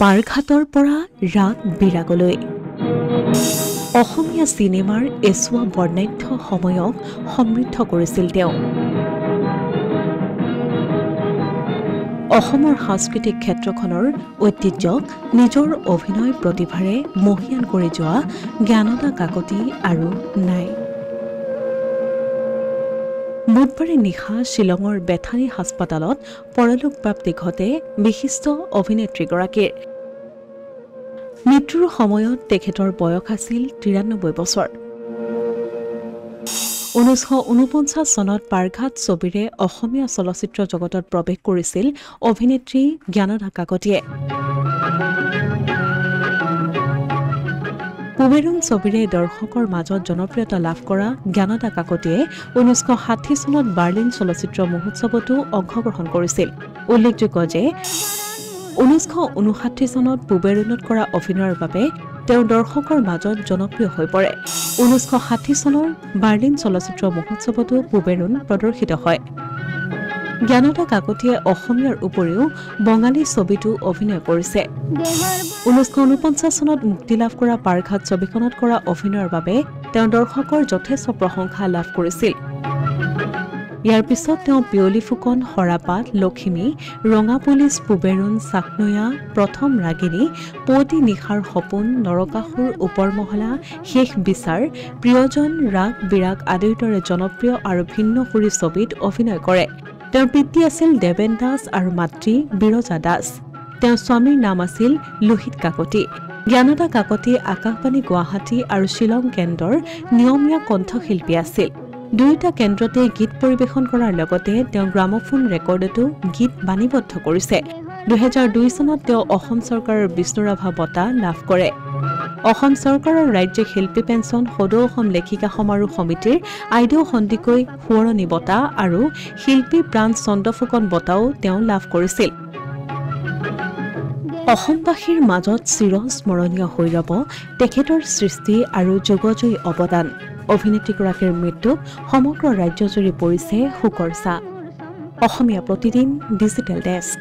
পাৰঘাটৰ পৰা ৰাগ বিৰাগলৈ অসমীয়া চিনেমাৰ এছোৱা বৰ্ণাঢ্য সময়ক সমৃদ্ধ কৰিছিল তেওঁ। অসমৰ সাংস্কৃতিক ক্ষেত্ৰখনৰ ঐতিহ্যক নিজৰ অভিনয় প্ৰতিভাৰে মহিয়ান কৰি যোৱা জ্ঞানদা কাকতি আৰু নাই। বুধবাৰে নিশা শ্বিলঙৰ বেথানী হাস্পতালত পৰলোকপ্ৰাপ্তি ঘটে বিশিষ্ট অভিনেত্ৰীগৰাকীৰ। মৃত্যুৰ সময়ত তেখেতৰ বয়স আছিল ৯৩ বছৰ। ১৯৪৯ চনত পাৰঘাট ছবিৰে অসমীয়া চলচ্চিত্ৰ জগতত প্ৰৱেশ কৰিছিল অভিনেত্ৰী জ্ঞানদা কাকতিয়ে। পুবেৰুণ ছবিৰে দৰ্শকৰ মাজত জনপ্ৰিয়তা লাভ কৰা জ্ঞানদা কাকতিয়ে ১৯৬০ চনত বাৰ্লিন চলচ্চিত্ৰ মহোৎসৱতো অংশগ্ৰহণ কৰিছিল। উল্লেখযোগ্য যে ১৯৫৯ চনত পুবেৰুণত কৰা অভিনয়ৰ বাবে তেওঁ দৰ্শকৰ মাজত জনপ্ৰিয় হৈ পৰে। ১৯৬০ চনৰ বাৰ্লিন চলচ্চিত্ৰ মহোৎসৱতো পুবেৰুণ প্ৰদৰ্শিত হয়। জ্ঞানদা কাকতিয়ে অসমীয়াৰ উপৰিও বঙালী ছবিতো অভিনয় কৰিছে। ১৯৪৯ চনত মুক্তিলাভ কৰা পাৰঘাট ছবিখনত কৰা অভিনয়ৰ বাবে তেওঁ দৰ্শকৰ যথেষ্ট প্ৰশংসা লাভ কৰিছিল। ইয়াৰ পিছত তেওঁ পিয়লি ফুকন, সৰাপাত, লখিমী, ৰঙা পুলিচ, পুবেৰুণ, চাকনৈয়া, প্ৰথম ৰাগিনী, পুৱতি নিশাৰ সপোন, নৰকাসুৰ, ওপৰ মহলা, শেষ বিচাৰ, প্ৰিয়জন, ৰাগ বিৰাগ আদিৰ দৰে জনপ্ৰিয় আৰু ভিন্ন সুৰী ছবিত অভিনয় কৰে। তেওঁৰ পিতৃ আছিল দেৱেন দাস আৰু মাতৃ বিৰজা দাস। তেওঁৰ স্বামীৰ নাম আছিল লোহিত কাকতি। জ্ঞানদা কাকতি আকাশবাণী গুৱাহাটী আৰু শ্বিলং কেন্দ্ৰৰ নিয়মীয়া কণ্ঠশিল্পী আছিল। দুয়োটা কেন্দ্ৰতে গীত পৰিৱেশন কৰাৰ লগতে তেওঁ গ্ৰামোফোন ৰেকৰ্ডতো গীত বাণীবদ্ধ কৰিছে। ২০০২ চনত তেওঁ অসম চৰকাৰৰ বিষ্ণুৰাভা বঁটা লাভ কৰে। অসম চৰকাৰৰ ৰাজ্যিক শিল্পী পেঞ্চন, সদৌ অসম লেখিকা সমাৰোহ সমিতিৰ আইদেউ সন্দিকৈ সোঁৱৰণী বঁটা আৰু শিল্পী প্ৰাণ চন্দ্ৰফুকন বঁটাও তেওঁ লাভ কৰিছিল। অসমবাসীৰ মাজত চিৰস্মৰণীয় হৈ ৰব তেখেতৰ সৃষ্টি আৰু যুগজয়ী অৱদান। অভিনেত্ৰীগৰাকীৰ মৃত্যুক সমগ্ৰ ৰাজ্যজুৰি পৰিছে শোকৰ ছাঁ। Asomiya Pratidin digital desk.